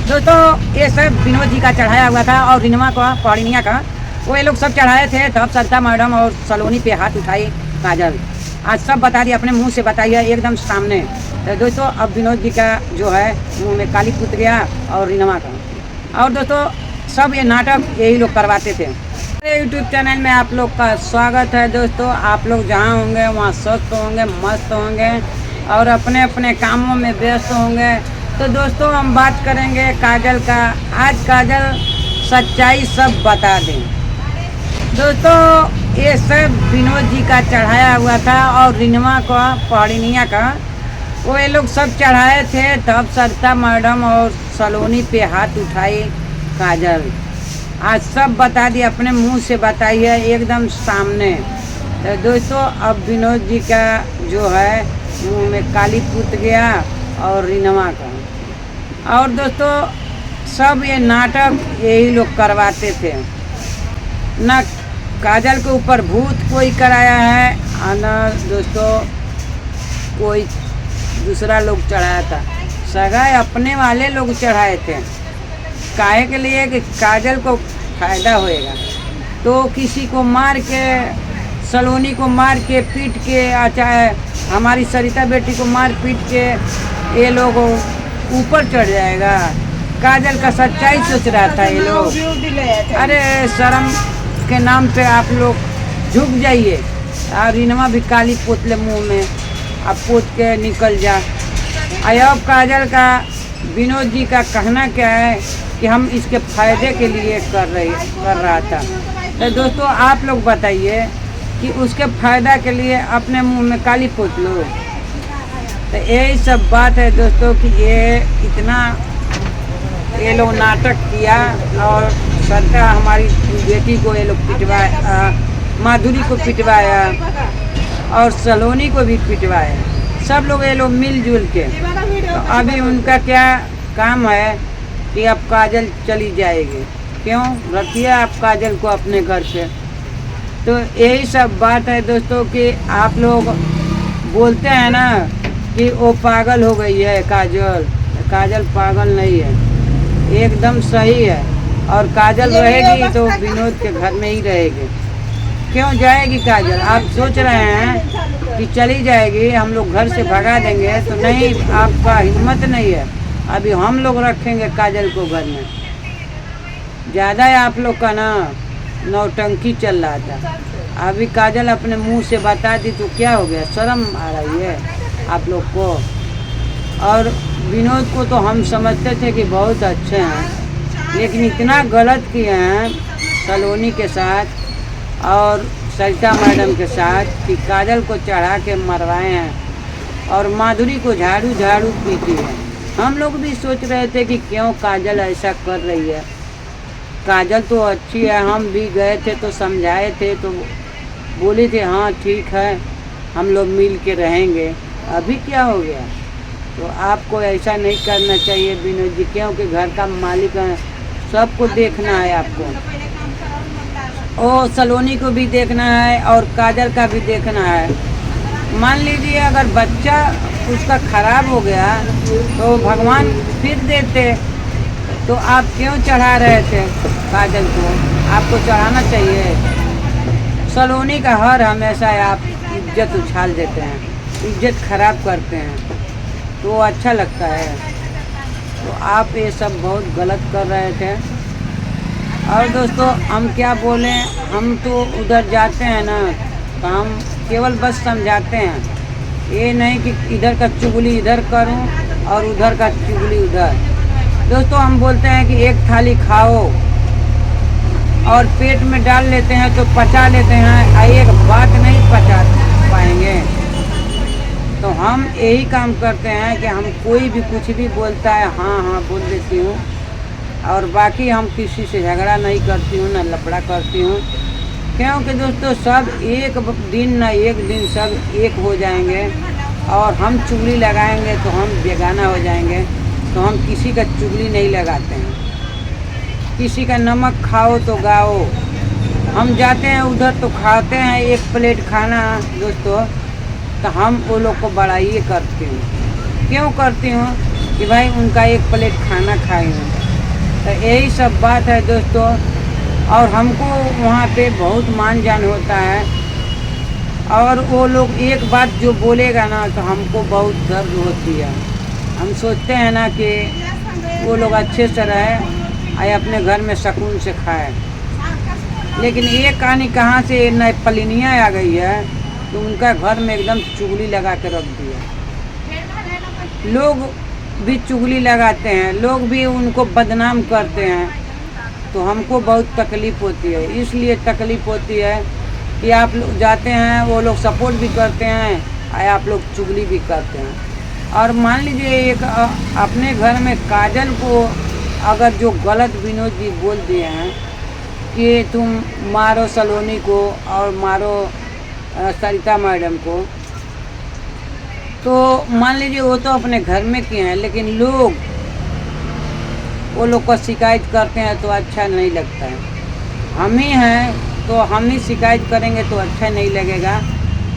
दोस्तों ये सब विनोद जी का चढ़ाया हुआ था और रिनमा का पौड़िनिया का वो ये लोग सब चढ़ाए थे। तब सरिता मैडम और सलोनी पे हाथ उठाई काजल। आज सब बता दिया, अपने मुंह से बताइए एकदम सामने। तो दोस्तों अब विनोद जी का जो है मुंह में काली पुत गया और रिनमा का। और दोस्तों सब ये नाटक यही लोग करवाते थे। मेरे यूट्यूब चैनल में आप लोग का स्वागत है। दोस्तों आप लोग जहाँ होंगे वहाँ स्वस्थ होंगे, मस्त होंगे और अपने अपने कामों में व्यस्त होंगे। तो दोस्तों हम बात करेंगे काजल का। आज काजल सच्चाई सब बता दें। दोस्तों ये सब विनोद जी का चढ़ाया हुआ था और रिनमा का पौड़िनिया का वो ये लोग सब चढ़ाए थे। तब सरिता मैडम और सलोनी पे हाथ उठाई काजल। आज सब बता दिए, अपने मुंह से बताइए एकदम सामने। तो दोस्तों अब विनोद जी का जो है मुंह में काली पुत गया और रिनमा का। और दोस्तों सब ये नाटक यही लोग करवाते थे। न काजल के ऊपर भूत कोई कराया है और न दोस्तों कोई दूसरा लोग चढ़ाया था। सगाई अपने वाले लोग चढ़ाए थे। काहे के लिए कि काजल को फायदा होएगा। तो किसी को मार के, सलोनी को मार के पीट के, चाहे हमारी सरिता बेटी को मार पीट के ये लोग ऊपर चढ़ जाएगा। काजल का सच्चाई सोच रहा था ये लोग। अरे शर्म के नाम पे आप लोग झुक जाइए। और रिनमा भी काली पोतले मुंह में अब पोत के निकल जा। अब काजल का विनोद जी का कहना क्या है कि हम इसके फायदे के लिए कर रहा था। तो दोस्तों आप लोग बताइए कि उसके फायदा के लिए अपने मुंह में काली पोत लो। तो यही सब बात है दोस्तों कि ये लोग नाटक किया और सरिता हमारी बेटी को ये लोग पिटवाया, माधुरी को पिटवाया और सलोनी को भी पिटवाया। सब लोग ये लोग मिलजुल के। तो अभी उनका क्या काम है कि अब काजल चली जाएगी। क्यों रखिए आप काजल को अपने घर से। तो यही सब बात है दोस्तों कि आप लोग बोलते हैं ना कि वो पागल हो गई है काजल। काजल पागल नहीं है, एकदम सही है। और काजल रहेगी तो विनोद के घर में ही रहेगी। क्यों जाएगी काजल? आप सोच रहे हैं कि चली जाएगी, हम लोग घर से भगा देंगे। तो नहीं, आपका हिम्मत नहीं है। अभी हम लोग रखेंगे काजल को घर में। ज़्यादा है आप लोग का ना नौटंकी चल रहा था। अभी काजल अपने मुंह से बता दी तो क्या हो गया? शर्म आ रही है आप लोग को। और विनोद को तो हम समझते थे कि बहुत अच्छे हैं, लेकिन इतना गलत किए हैं सलोनी के साथ और सरिता मैडम के साथ कि काजल को चढ़ा के मरवाए हैं और माधुरी को झाड़ू झाड़ू पीटी है। हम लोग भी सोच रहे थे कि क्यों काजल ऐसा कर रही है। काजल तो अच्छी है। हम भी गए थे तो समझाए थे तो बोले थे हाँ ठीक है हम लोग मिल के रहेंगे। अभी क्या हो गया? तो आपको ऐसा नहीं करना चाहिए विनोद जी, क्योंकि घर का मालिक है। सबको देखना है आपको। ओ सलोनी को भी देखना है और काजल का भी देखना है। मान लीजिए अगर बच्चा उसका खराब हो गया तो भगवान फिर देते। तो आप क्यों चढ़ा रहे थे काजल को? आपको चढ़ाना चाहिए। सलोनी का हर हमेशा आप इज्जत उछाल देते हैं, इज्जत खराब करते हैं, तो अच्छा लगता है। तो आप ये सब बहुत गलत कर रहे थे। और दोस्तों हम क्या बोलें, हम तो उधर जाते हैं ना तो हम केवल बस समझाते हैं। ये नहीं कि इधर का चुगली इधर करूं और उधर का चुगली उधर। दोस्तों हम बोलते हैं कि एक थाली खाओ और पेट में डाल लेते हैं तो पचा लेते हैं, एक बात नहीं पचा पाएंगे। तो हम यही काम करते हैं कि हम कोई भी कुछ भी बोलता है हाँ हाँ बोल देती हूँ। और बाकी हम किसी से झगड़ा नहीं करती हूँ, ना लफड़ा करती हूँ। क्योंकि दोस्तों सब एक दिन ना एक दिन सब एक हो जाएंगे और हम चुगली लगाएंगे तो हम बेगाना हो जाएंगे। तो हम किसी का चुगली नहीं लगाते हैं। किसी का नमक खाओ तो गाओ। हम जाते हैं उधर तो खाते हैं एक प्लेट खाना दोस्तों, तो हम वो लोग को बड़ाई करती हूँ। क्यों करती हूँ कि भाई उनका एक प्लेट खाना खाई हूँ। तो यही सब बात है दोस्तों। और हमको वहाँ पे बहुत मान जान होता है, और वो लोग एक बात जो बोलेगा ना तो हमको बहुत दर्द होती है। हम सोचते हैं ना कि वो लोग अच्छे से रहे और अपने घर में सुकून से खाए, लेकिन ये कहानी कहाँ से नई पलिनियाँ आ गई है तो उनका घर में एकदम चुगली लगा के रख दिया। लोग भी चुगली लगाते हैं, लोग भी उनको बदनाम करते हैं, तो हमको बहुत तकलीफ़ होती है। इसलिए तकलीफ़ होती है कि आप लोग जाते हैं, वो लोग सपोर्ट भी करते हैं और आप लोग चुगली भी करते हैं। और मान लीजिए एक अपने घर में काजल को अगर जो गलत विनोद जी बोल दिए हैं कि तुम मारो सलोनी को और मारो सरिता मैडम को, तो मान लीजिए वो तो अपने घर में किए हैं, लेकिन लोग वो लोग को शिकायत करते हैं तो अच्छा नहीं लगता है। हम ही हैं तो हम ही शिकायत करेंगे तो अच्छा नहीं लगेगा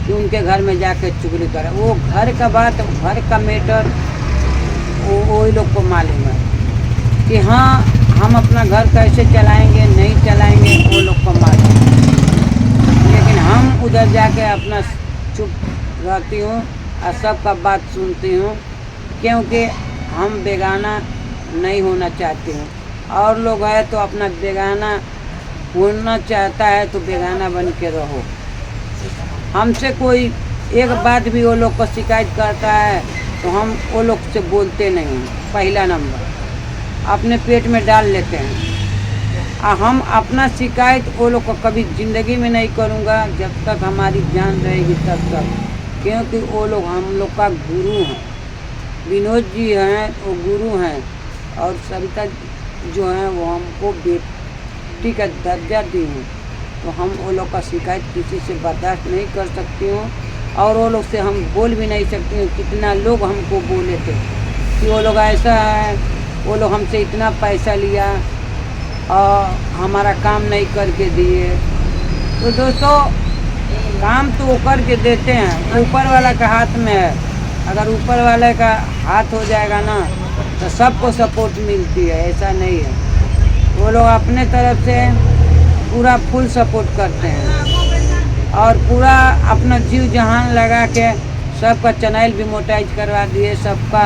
कि उनके घर में जाकर चुगली करें। वो घर का बात, घर का मैटर वो लोग को मालूम है कि हाँ हम अपना घर कैसे चलाएंगे नहीं चलाएंगे, वो लोग को मालूम है। लेकिन हम उधर जाके अपना चुप रहती हूँ और सबका बात सुनती हूँ, क्योंकि हम बेगाना नहीं होना चाहती हूँ। और लोग है तो अपना बेगाना होना चाहता है तो बेगाना बन के रहो। हमसे कोई एक बात भी वो लोग को शिकायत करता है तो हम वो लोग से बोलते नहीं हैं। पहला नंबर अपने पेट में डाल लेते हैं। हम अपना शिकायत वो लोग को कभी ज़िंदगी में नहीं करूँगा जब तक हमारी जान रहेगी तब तक, क्योंकि वो लोग हम लोग का गुरु हैं। विनोद जी हैं वो गुरु हैं, और सरिता जो हैं वो हमको बेटी का दर्जा दी हैं, तो हम वो लोग का शिकायत किसी से बर्दाश्त नहीं कर सकती हूँ। और वो लोग से हम बोल भी नहीं सकती हूँ। कितना लोग हमको बोले थे कि वो लोग ऐसा है, वो लोग हमसे इतना पैसा लिया और हमारा काम नहीं करके दिए। तो दोस्तों काम तो वो करके देते हैं, ऊपर वाला का हाथ में है। अगर ऊपर वाले का हाथ हो जाएगा ना तो सबको सपोर्ट मिलती है, ऐसा नहीं है। वो लोग अपने तरफ से पूरा फुल सपोर्ट करते हैं और पूरा अपना जीव जहान लगा के सबका चैनल भी मोनेटाइज करवा दिए, सबका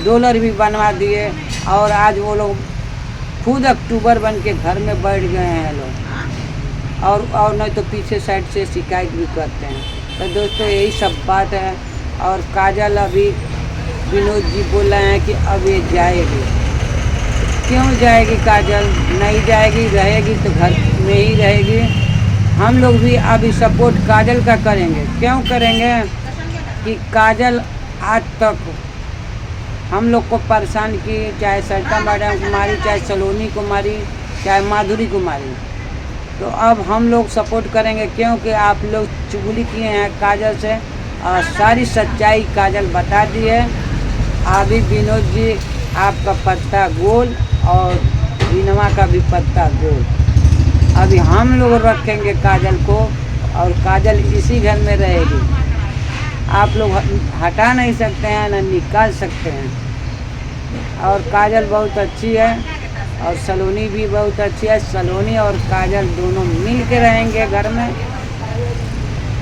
डॉलर भी बनवा दिए, और आज वो लोग खुद अक्टूबर बन के घर में बैठ गए हैं लोग, और नहीं तो पीछे साइड से शिकायत भी करते हैं। तो दोस्तों यही सब बात है। और काजल अभी विनोद जी बोल रहे हैं कि अब ये जाएगी। क्यों जाएगी काजल? नहीं जाएगी, रहेगी तो घर में ही रहेगी। हम लोग भी अभी सपोर्ट काजल का करेंगे। क्यों करेंगे कि काजल आज तक हम लोग को परेशान की, चाहे सरिता मैडम को मारी, चाहे सलोनी को मारी, चाहे माधुरी को मारी। तो अब हम लोग सपोर्ट करेंगे, क्योंकि आप लोग चुगली किए हैं काजल से और सारी सच्चाई काजल बता दी है। अभी विनोद जी आपका पत्ता गोल और रीनमा का भी पत्ता गोल। अभी हम लोग रखेंगे काजल को और काजल इसी घर में रहेगी। आप लोग हटा नहीं सकते हैं ना निकाल सकते हैं। और काजल बहुत अच्छी है और सलोनी भी बहुत अच्छी है। सलोनी और काजल दोनों मिल के रहेंगे घर में।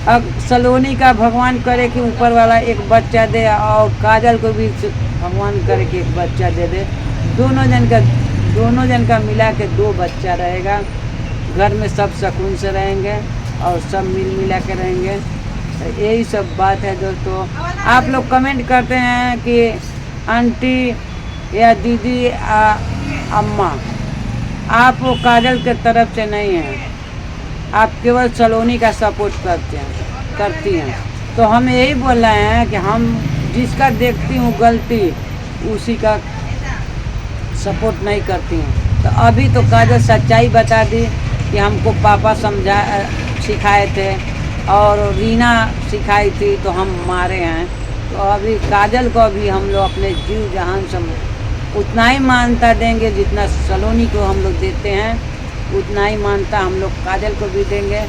अब सलोनी का भगवान करे कि ऊपर वाला एक बच्चा दे, और काजल को भी भगवान करे कि एक बच्चा दे दे। दोनों जन का मिला के 2 बच्चा रहेगा। घर में सब सुकून से रहेंगे और सब मिल मिला के रहेंगे। तो यही सब बात है दोस्तों। आप लोग कमेंट करते हैं कि आंटी या दीदी अम्मा आप वो काजल के तरफ से नहीं हैं, आप केवल सलोनी का सपोर्ट करती हैं। तो हम यही बोल रहे हैं कि हम जिसका देखती हूँ गलती उसी का सपोर्ट नहीं करती हूँ। तो अभी तो काजल सच्चाई बता दी कि हमको पापा सिखाए थे और रीना सिखाई थी तो हम मारे हैं। तो अभी काजल को भी हम लोग अपने जीव जहान से उतना ही मानता देंगे जितना सलोनी को हम लोग देते हैं, उतना ही मानता हम लोग काजल को भी देंगे।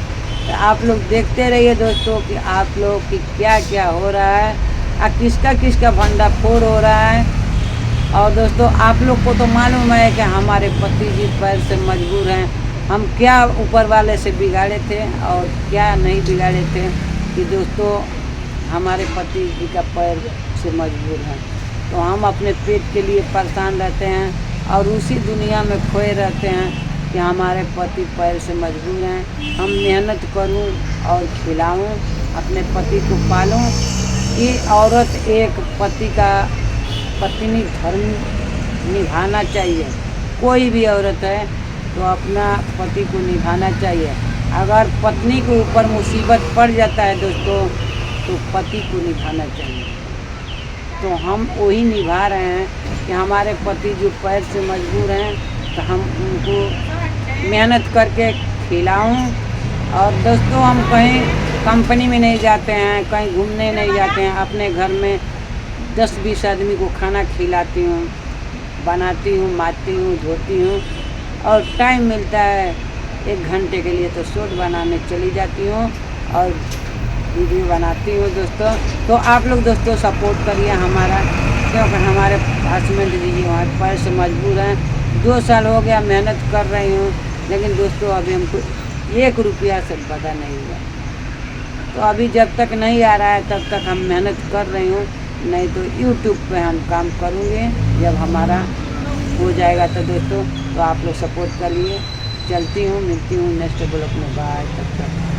तो आप लोग देखते रहिए दोस्तों कि आप लोग की क्या क्या हो रहा है और किसका भंडाफोड़ हो रहा है। और दोस्तों आप लोग को तो मालूम है कि हमारे पति जी पैर से मजबूर हैं। हम क्या ऊपर वाले से बिगाड़े थे और क्या नहीं बिगाड़े थे कि दोस्तों हमारे पति जी का पैर से मजबूर हैं। तो हम अपने पेट के लिए परेशान रहते हैं और उसी दुनिया में खोए रहते हैं कि हमारे पति पैर से मजबूर हैं। हम मेहनत करूं और खिलाऊं, अपने पति को पालूं। ये औरत एक पति का पत्नी धर्म निभाना चाहिए। कोई भी औरत है तो अपना पति को निभाना चाहिए। अगर पत्नी के ऊपर मुसीबत पड़ जाता है दोस्तों तो पति को निभाना चाहिए। तो हम वही निभा रहे हैं कि हमारे पति जो पैर से मजबूर हैं तो हम उनको मेहनत करके खिलाऊं। और दोस्तों हम कहीं कंपनी में नहीं जाते हैं, कहीं घूमने नहीं जाते हैं, अपने घर में 10-20 आदमी को खाना खिलाती हूँ, बनाती हूँ, मारती हूँ, धोती हूँ। और टाइम मिलता है 1 घंटे के लिए तो शॉर्ट बनाने चली जाती हूँ और वीडियो बनाती हूँ दोस्तों। तो आप लोग दोस्तों सपोर्ट करिए हमारा, क्योंकि हमारे हस्बैंड जी वहाँ पैर से मजबूर हैं। 2 साल हो गया मेहनत कर रही हूँ, लेकिन दोस्तों अभी हमको 1 रुपया से बदा नहीं हुआ। तो अभी जब तक नहीं आ रहा है तब तक हम मेहनत कर रही हूँ, नहीं तो यूट्यूब पे हम काम करूँगे जब हमारा हो जाएगा। तो दोस्तों तो आप लोग सपोर्ट करिए। चलती हूँ, मिलती हूँ नेक्स्ट ब्लॉग में। बाय, तब तक।